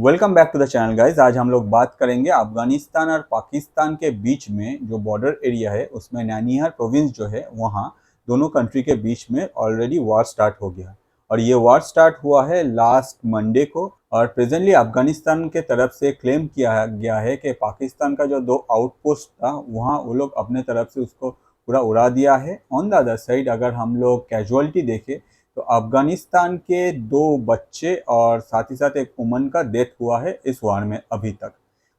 Welcome back to the channel guys. आज हम लोग बात करेंगे अफगानिस्तान और पाकिस्तान के बीच में जो बॉर्डर एरिया है उसमें नैनीहाल प्रोविंस जो है वहाँ दोनों कंट्री के बीच में ऑलरेडी वॉर स्टार्ट हो गया और ये वॉर स्टार्ट हुआ है लास्ट मंडे को। और प्रेजेंटली अफगानिस्तान के तरफ से क्लेम किया गया है कि पाकिस्तान का जो दो आउटपोस्ट था वहाँ वो लोग अपने तरफ से उसको पूरा उड़ा दिया है। ऑन द अदर साइड अगर हम लोग कैजुअलिटी देखें तो अफगानिस्तान के दो बच्चे और साथ ही साथ एक वुमन का डेथ हुआ है इस वार में अभी तक।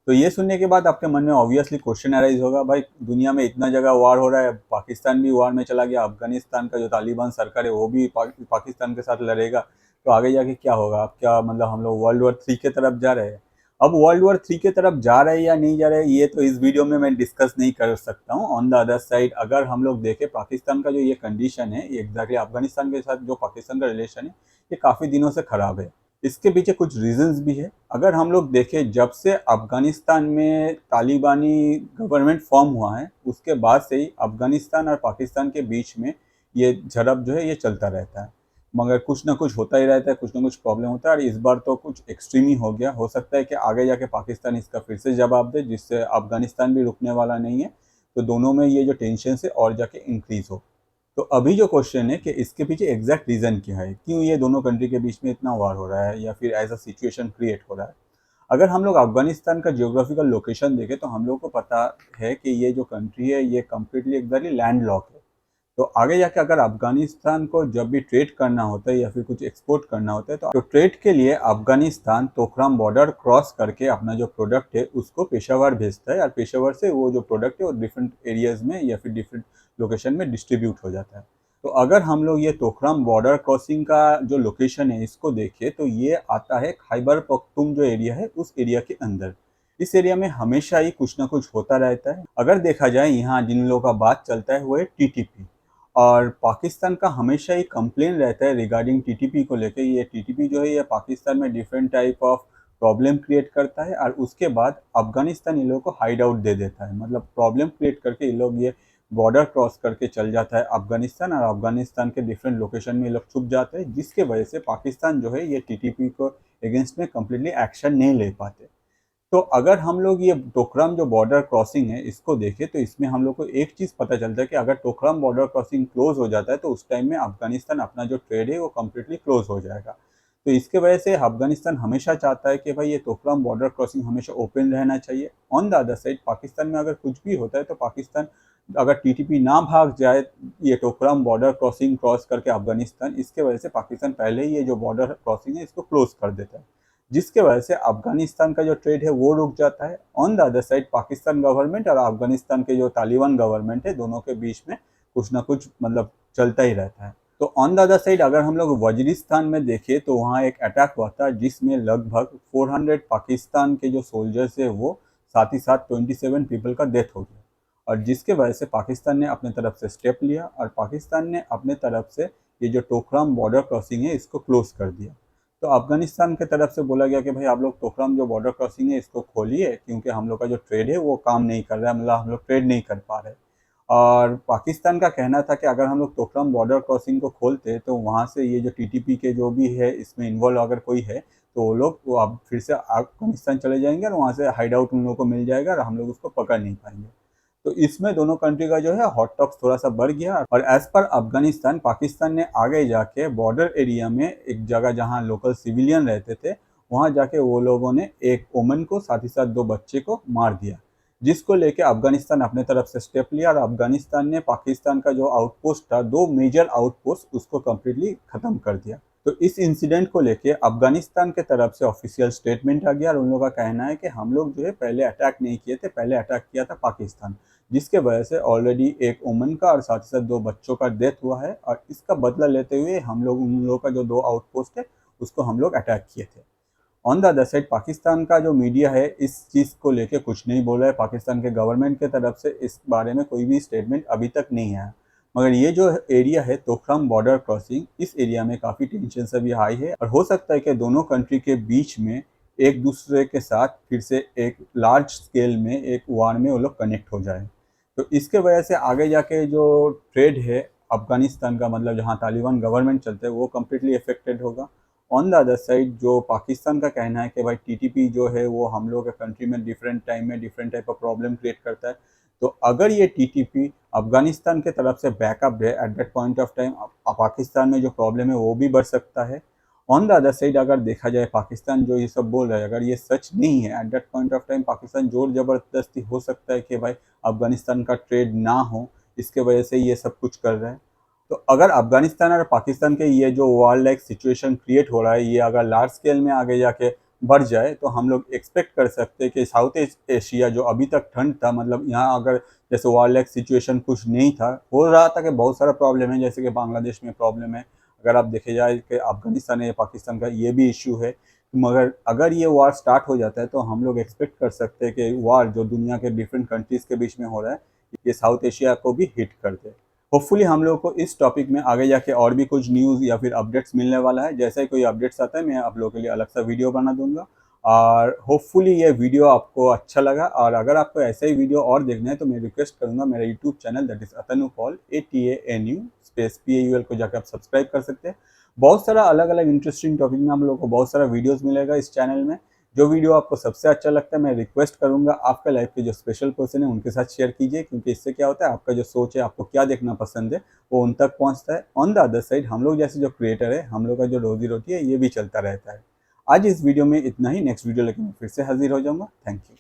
तो ये सुनने के बाद आपके मन में ऑब्वियसली क्वेश्चन अराइज होगा, भाई दुनिया में इतना जगह वार हो रहा है, पाकिस्तान भी वार में चला गया, अफगानिस्तान का जो तालिबान सरकार है वो भी पाकिस्तान के साथ लड़ेगा, तो आगे जाके क्या होगा? अब क्या मतलब हम लोग वर्ल्ड वॉर 3 के तरफ जा रहे हैं? अब वर्ल्ड वॉर 3 के तरफ जा रहे हैं या नहीं जा रहे हैं ये तो इस वीडियो में मैं डिस्कस नहीं कर सकता हूँ। ऑन द अदर साइड अगर हम लोग देखें पाकिस्तान का जो ये कंडीशन है, ये एग्जैक्टली अफगानिस्तान के साथ जो पाकिस्तान का रिलेशन है ये काफ़ी दिनों से ख़राब है। इसके पीछे कुछ रीजंस भी है। अगर हम लोग देखें जब से अफगानिस्तान में तालिबानी गवर्नमेंट फॉर्म हुआ है उसके बाद से ही अफगानिस्तान और पाकिस्तान के बीच में ये झड़प जो है ये चलता रहता है, मगर कुछ ना कुछ होता ही रहता है, कुछ ना कुछ प्रॉब्लम होता है। और इस बार तो कुछ एक्सट्रीम ही हो गया। हो सकता है कि आगे जाके पाकिस्तान इसका फिर से जवाब दे जिससे अफगानिस्तान भी रुकने वाला नहीं है, तो दोनों में ये जो टेंशन है और जाके इंक्रीज हो। तो अभी जो क्वेश्चन है कि इसके पीछे एग्जैक्ट रीज़न क्या है, क्यों ये दोनों कंट्री के बीच में इतना वार हो रहा है या फिर ऐसा सिचुएशन क्रिएट हो रहा है। अगर हम लोग अफगानिस्तान का जियोग्राफिकल लोकेशन देखें तो हम लोग को पता है कि ये जो कंट्री है ये कम्प्लीटली एग्जैक्टली लैंड लॉक है। तो आगे जाके अगर अफगानिस्तान को जब भी ट्रेड करना होता है या फिर कुछ एक्सपोर्ट करना होता है तो ट्रेड के लिए अफगानिस्तान तोकराम बॉर्डर क्रॉस करके अपना जो प्रोडक्ट है उसको पेशावर भेजता है और पेशावर से वो जो प्रोडक्ट है वो डिफरेंट एरियाज में या फिर डिफरेंट लोकेशन में डिस्ट्रीब्यूट हो जाता है। तो अगर हम लोग ये तोकराम बॉर्डर क्रॉसिंग का जो लोकेशन है इसको देखें तो ये आता है खैबर पख्तून जो एरिया है उस एरिया के अंदर। इस एरिया में हमेशा ही कुछ ना कुछ होता रहता है। अगर देखा जाए यहाँ जिन लोगों का बात चलता है वो है टीटीपी, और पाकिस्तान का हमेशा ही कंप्लेन रहता है रिगार्डिंग टीटीपी को लेके। ये टीटीपी जो है ये पाकिस्तान में different type of problem create करता है और उसके बाद अफगानिस्तान इन लोगों को हाइड आउट दे देता है, मतलब प्रॉब्लम क्रिएट करके ये लोग ये बॉर्डर क्रॉस करके चल जाता है अफगानिस्तान और अफगानिस्तान के डिफरेंट लोकेशन में ये लोग छुप जाते हैं, जिसके वजह से पाकिस्तान जो है ये टीटीपी को अगेंस्ट में कम्प्लीटली एक्शन नहीं ले पाते। तो अगर हम लोग ये टोकराम जो बॉर्डर क्रॉसिंग है इसको देखें तो इसमें हम लोग को एक चीज़ पता चलता है कि अगर टोकराम बॉर्डर क्रॉसिंग क्लोज हो जाता है तो उस टाइम में अफगानिस्तान अपना जो ट्रेड है वो कम्प्लीटली क्लोज हो जाएगा। तो इसके वजह से अफगानिस्तान हमेशा चाहता है कि भाई ये टोकराम बॉर्डर क्रॉसिंग हमेशा ओपन रहना चाहिए। On the other side Pakistan में अगर कुछ भी होता है तो पाकिस्तान अगर टीटीपी ना भाग जाए ये टोकराम बॉर्डर क्रॉसिंग क्रॉस करके अफगानिस्तान, इसके वजह से पाकिस्तान पहले ही ये जो बॉर्डर क्रॉसिंग है इसको क्लोज कर देता है, जिसके वजह से अफगानिस्तान का जो ट्रेड है वो रुक जाता है। On the other side Pakistan government और अफगानिस्तान के जो तालिबान गवर्नमेंट है दोनों के बीच में कुछ ना कुछ मतलब चलता ही रहता है। तो ऑन द अदर साइड अगर हम लोग वजीरिस्तान में देखें तो वहाँ एक अटैक हुआ था जिसमें लगभग 400 पाकिस्तान के जो सोल्जर्स है वो साथ ही साथ 27 पीपल का डेथ हो गया, और जिसके वजह से पाकिस्तान ने अपने तरफ से स्टेप लिया और पाकिस्तान ने अपने तरफ से ये जो टोकराम बॉर्डर क्रॉसिंग है इसको क्लोज कर दिया। तो अफगानिस्तान की तरफ से बोला गया कि भाई आप लोग तोकराम जो बॉर्डर क्रॉसिंग है इसको खोलिए क्योंकि हम लोग का जो ट्रेड है वो काम नहीं कर रहा है, मतलब हम लोग ट्रेड नहीं कर पा रहे। और पाकिस्तान का कहना था कि अगर हम लोग तोकराम बॉर्डर क्रॉसिंग को खोलते तो वहाँ से ये जो टीटीपी के जो भी है इसमें इन्वॉल्व अगर कोई है तो वो लोग वो अब फिर से अफगानिस्तान चले जाएंगे और वहाँ से हाइड आउट उन लोगों को मिल जाएगा और हम लोग उसको पकड़ नहीं पाएंगे। तो इसमें दोनों कंट्री का जो है हॉट टॉक्स थोड़ा सा बढ़ गया और एज पर अफगानिस्तान पाकिस्तान ने आगे जाके बॉर्डर एरिया में एक जगह जहां लोकल सिविलियन रहते थे वहां जाके वो लोगों ने एक वोमन को साथ ही साथ दो बच्चे को मार दिया, जिसको लेके अफगानिस्तान अपने तरफ से स्टेप लिया और अफगानिस्तान ने पाकिस्तान का जो आउटपोस्ट था, दो मेजर आउटपोस्ट, उसको कम्प्लीटली ख़त्म कर दिया। तो इस इंसिडेंट को लेके अफगानिस्तान के तरफ से ऑफिशियल स्टेटमेंट आ गया और उन लोगों का कहना है कि हम लोग जो है पहले अटैक नहीं किए थे, पहले अटैक किया था पाकिस्तान, जिसके वजह से ऑलरेडी एक वुमन का और साथ ही साथ दो बच्चों का डेथ हुआ है और इसका बदला लेते हुए हम लोग उन लोगों का जो दो आउटपोस्ट है उसको हम लोग अटैक किए थे। On the other side Pakistan का जो मीडिया है इस चीज़ को लेके कुछ नहीं बोला है, पाकिस्तान के गवर्नमेंट के तरफ से इस बारे में कोई भी स्टेटमेंट अभी तक नहीं आया। मगर ये जो एरिया है तोखरम बॉर्डर क्रॉसिंग, इस एरिया में काफ़ी टेंशन अभी हाई है और हो सकता है कि दोनों कंट्री के बीच में एक दूसरे के साथ फिर से एक लार्ज स्केल में एक वार में वो लोग कनेक्ट हो जाए। तो इसके वजह से आगे जाके जो ट्रेड है अफगानिस्तान का, मतलब जहाँ तालिबान गवर्नमेंट चलते हैं, वो कम्प्लीटली अफेक्टेड होगा। ऑन द अदर साइड जो पाकिस्तान का कहना है कि भाई टीटीपी जो है वो हम लोग के कंट्री में डिफरेंट टाइम में different type of problem create करता है। तो अगर ये टीटीपी अफगानिस्तान के तरफ से बैकअप है at that point of time, Pakistan में जो प्रॉब्लम है वो भी बढ़ सकता है। ऑन द अदर साइड अगर देखा जाए पाकिस्तान जो ये सब बोल रहा है, अगर ये सच नहीं है at that point of time, Pakistan जोर ज़बरदस्ती हो सकता है कि भाई अफगानिस्तान का ट्रेड ना हो, इसके वजह से ये सब कुछ कर रहा है। तो अगर अफगानिस्तान और पाकिस्तान के ये जो वॉर लाइक सिचुएशन क्रिएट हो रहा है ये अगर लार्ज स्केल में आगे जाके बढ़ जाए तो हम लोग एक्सपेक्ट कर सकते हैं कि साउथ एशिया जो अभी तक ठंड था, मतलब यहाँ अगर जैसे वॉर लाइक सिचुएशन कुछ नहीं था, हो रहा था कि बहुत सारा प्रॉब्लम है, जैसे कि बांग्लादेश में प्रॉब्लम है, अगर आप देखे जाए कि अफगानिस्तान या पाकिस्तान का ये भी इशू है, मगर अगर ये वार स्टार्ट हो जाता है तो हम लोग एक्सपेक्ट कर सकते हैं कि वार जो दुनिया के डिफरेंट कंट्रीज़ के बीच में हो रहा है ये साउथ एशिया को भी हिट कर दे। होपफुली हम लोग को इस टॉपिक में आगे जाके और भी कुछ न्यूज़ या फिर अपडेट्स मिलने वाला है। जैसे ही कोई अपडेट्स आता है मैं आप लोगों के लिए अलग सा वीडियो बना दूंगा, और होपफुली ये वीडियो आपको अच्छा लगा। और अगर आपको ऐसा ही वीडियो और देखना है तो मैं रिक्वेस्ट करूंगा मेरा YouTube channel that is Atanu Paul ATANU space PAUL को जाकर आप सब्सक्राइब कर सकते हैं। बहुत सारा अलग अलग इंटरेस्टिंग टॉपिक में हम लोग को बहुत सारा वीडियोज़ मिलेगा इस चैनल में। जो वीडियो आपको सबसे अच्छा लगता है मैं रिक्वेस्ट करूंगा आपका लाइफ के जो स्पेशल पर्सन है उनके साथ शेयर कीजिए, क्योंकि इससे क्या होता है आपका जो सोच है, आपको क्या देखना पसंद है वो उन तक पहुंचता है। ऑन द अदर साइड हम लोग जैसे जो क्रिएटर है, हम लोग का जो रोजी रोटी है ये भी चलता रहता है। आज इस वीडियो में इतना ही, नेक्स्ट वीडियो लेकर मैं फिर से हाजिर हो जाऊंगा। Thank you.